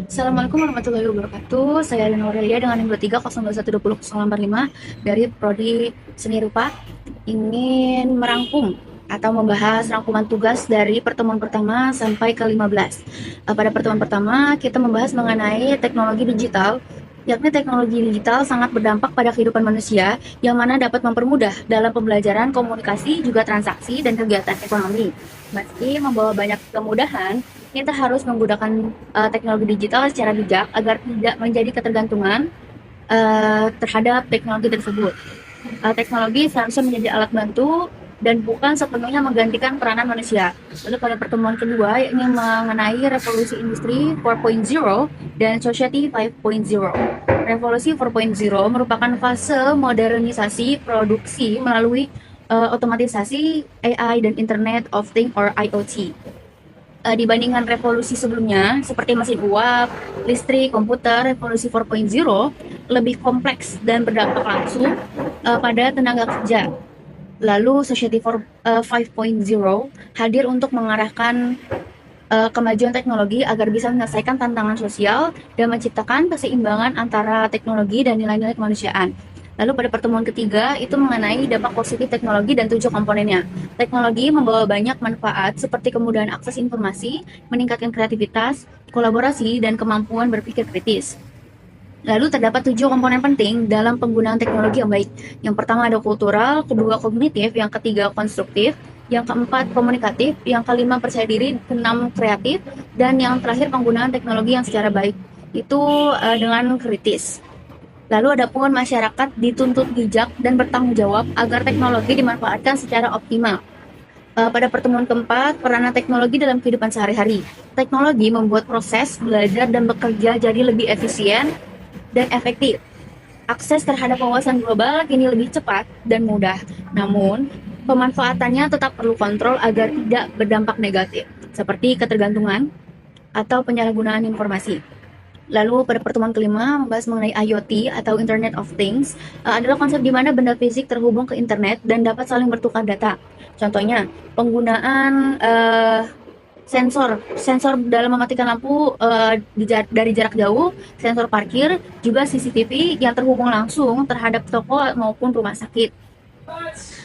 Assalamualaikum warahmatullahi wabarakatuh. Saya Rina Aurelia dengan nomor 302120045 dari Prodi Seni Rupa ingin merangkum atau membahas rangkuman tugas dari pertemuan pertama sampai ke 15. Pada pertemuan pertama kita membahas mengenai teknologi digital, yakni teknologi digital sangat berdampak pada kehidupan manusia yang mana dapat mempermudah dalam pembelajaran, komunikasi, juga transaksi dan kegiatan ekonomi. Meski membawa banyak kemudahan, kita harus menggunakan teknologi digital secara bijak agar tidak menjadi ketergantungan terhadap teknologi tersebut. Teknologi seharusnya menjadi alat bantu dan bukan sepenuhnya menggantikan peranan manusia. Lalu pada pertemuan kedua ini mengenai revolusi industri 4.0 dan society 5.0. Revolusi 4.0 merupakan fase modernisasi produksi melalui otomatisasi AI dan Internet of Things or IoT. Dibandingkan revolusi sebelumnya seperti mesin uap, listrik, komputer, revolusi 4.0 lebih kompleks dan berdampak langsung pada tenaga kerja. Lalu Society 5.0 hadir untuk mengarahkan kemajuan teknologi agar bisa menyelesaikan tantangan sosial dan menciptakan keseimbangan antara teknologi dan nilai-nilai kemanusiaan. Lalu pada pertemuan ketiga itu mengenai dampak positif teknologi dan 7 komponennya. Teknologi membawa banyak manfaat seperti kemudahan akses informasi, meningkatkan kreativitas, kolaborasi, dan kemampuan berpikir kritis. Lalu terdapat 7 komponen penting dalam penggunaan teknologi yang baik. Yang pertama ada kultural, kedua kognitif, yang ketiga konstruktif, yang keempat komunikatif, yang kelima percaya diri, keenam kreatif, dan yang terakhir penggunaan teknologi yang secara baik itu dengan kritis. Lalu adapun masyarakat dituntut bijak dan bertanggung jawab agar teknologi dimanfaatkan secara optimal. Pada pertemuan keempat, peranan teknologi dalam kehidupan sehari-hari. Teknologi membuat proses belajar dan bekerja jadi lebih efisien dan efektif. Akses terhadap wawasan global kini lebih cepat dan mudah. Namun, pemanfaatannya tetap perlu kontrol agar tidak berdampak negatif, seperti ketergantungan atau penyalahgunaan informasi. Lalu pada pertemuan kelima membahas mengenai IoT atau Internet of Things, adalah konsep di mana benda fisik terhubung ke internet dan dapat saling bertukar data. Contohnya penggunaan sensor dalam mematikan lampu dari jarak jauh, sensor parkir, juga CCTV yang terhubung langsung terhadap toko maupun rumah sakit.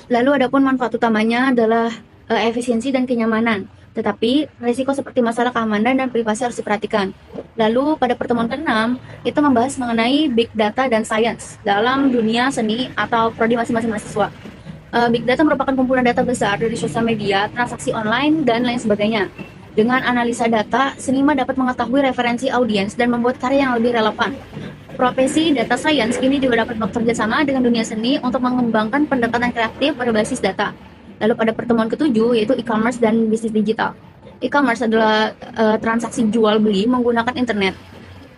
Lalu adapun manfaat utamanya adalah efisiensi dan kenyamanan. Tetapi risiko seperti masalah keamanan dan privasi harus diperhatikan. Lalu pada pertemuan ke-6 kita membahas mengenai big data dan science dalam dunia seni atau prodi masing-masing mahasiswa. Big data merupakan kumpulan data besar dari sosial media, transaksi online, dan lain sebagainya. Dengan analisa data, seniman dapat mengetahui referensi audiens dan membuat karya yang lebih relevan. Profesi data science kini juga dapat bekerja sama dengan dunia seni untuk mengembangkan pendekatan kreatif berbasis data. Lalu pada pertemuan ketujuh yaitu e-commerce dan bisnis digital. E-commerce adalah transaksi jual beli menggunakan internet.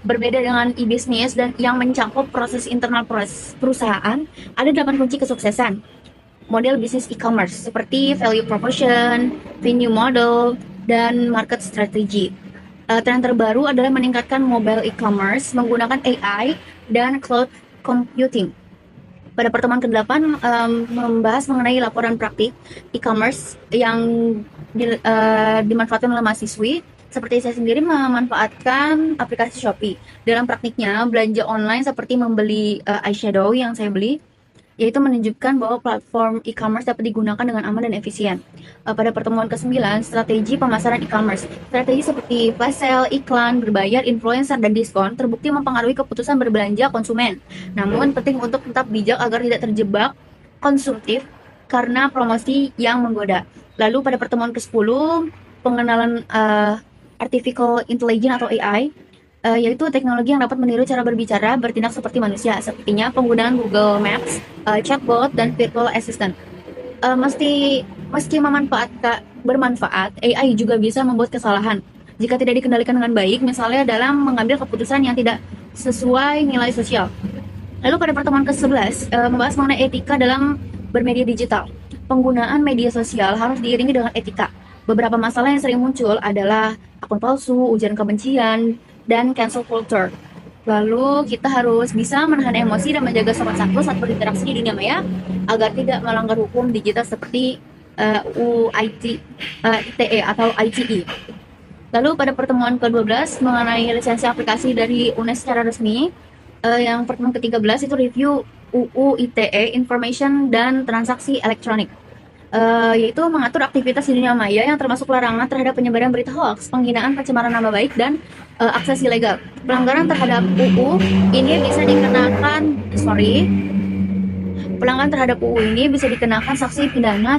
Berbeda dengan e-business dan yang mencakup proses internal perusahaan, ada 8 kunci kesuksesan model bisnis e-commerce seperti value proposition, venue model, dan market strategy. Tren terbaru adalah meningkatkan mobile e-commerce menggunakan AI dan cloud computing. Pada pertemuan ke-8 membahas mengenai laporan praktik e-commerce yang dimanfaatkan oleh mahasiswi. Seperti saya sendiri memanfaatkan aplikasi Shopee. Dalam praktiknya, belanja online seperti membeli eyeshadow yang saya beli, yaitu menunjukkan bahwa platform e-commerce dapat digunakan dengan aman dan efisien. Pada pertemuan ke-9, strategi pemasaran e-commerce. Strategi seperti flash sale, iklan, berbayar, influencer, dan diskon terbukti mempengaruhi keputusan berbelanja konsumen. Namun, penting untuk tetap bijak agar tidak terjebak konsumtif karena promosi yang menggoda. Lalu pada pertemuan ke-10, pengenalan artificial intelligence atau AI, yaitu teknologi yang dapat meniru cara berbicara, bertindak seperti manusia, sepertinya penggunaan Google Maps, chatbot, dan virtual assistant. Meski bermanfaat, AI juga bisa membuat kesalahan jika tidak dikendalikan dengan baik, misalnya dalam mengambil keputusan yang tidak sesuai nilai sosial. Lalu pada pertemuan ke-11 membahas mengenai etika dalam bermedia digital. Penggunaan media sosial harus diiringi dengan etika. Beberapa masalah yang sering muncul adalah akun palsu, ujaran kebencian, dan cancel culture. Lalu kita harus bisa menahan emosi dan menjaga sopan santun saat berinteraksi di dunia maya agar tidak melanggar hukum digital seperti UIT, ITE atau ITE. Lalu pada pertemuan ke-12 mengenai lisensi aplikasi dari UNES secara resmi, yang pertemuan ke-13 itu review UU ITE Information dan Transaksi Elektronik, yaitu mengatur aktivitas di dunia maya yang termasuk larangan terhadap penyebaran berita hoax, penghinaan, pencemaran nama baik, dan akses ilegal. Pelanggaran terhadap UU ini bisa dikenakan, pelanggaran terhadap UU ini bisa dikenakan sanksi pidana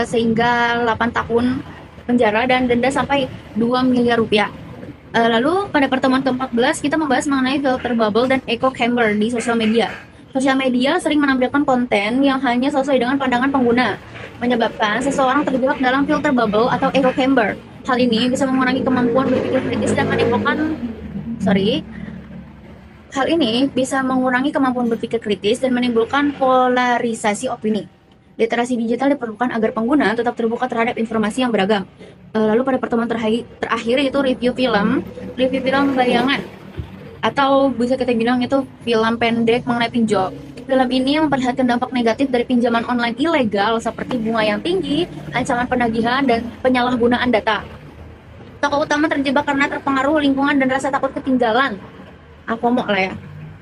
sehingga 8 tahun penjara dan denda sampai 2 miliar rupiah. Lalu pada pertemuan ke-14 kita membahas mengenai filter bubble dan echo chamber di sosial media. Sosial media sering menampilkan konten yang hanya sesuai dengan pandangan pengguna, menyebabkan seseorang terjebak dalam filter bubble atau echo chamber. Hal ini bisa mengurangi kemampuan berpikir kritis dan menimbulkan Hal ini bisa mengurangi kemampuan berpikir kritis dan menimbulkan polarisasi opini. Literasi digital diperlukan agar pengguna tetap terbuka terhadap informasi yang beragam. Lalu pada pertemuan terakhir itu review film bayangan, atau bisa kita bilang itu film pendek mengenai pinjol. Film ini memperlihatkan dampak negatif dari pinjaman online ilegal seperti bunga yang tinggi, ancaman penagihan, dan penyalahgunaan data. Tokoh utama terjebak karena terpengaruh lingkungan dan rasa takut ketinggalan. FOMO lah ya.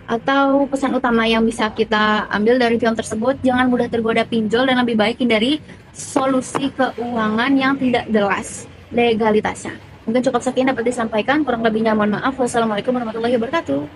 Atau pesan utama yang bisa kita ambil dari film tersebut, jangan mudah tergoda pinjol dan lebih baik hindari solusi keuangan yang tidak jelas legalitasnya. Mungkin cukup sekian dapat disampaikan, kurang lebihnya mohon maaf. Wassalamualaikum warahmatullahi wabarakatuh.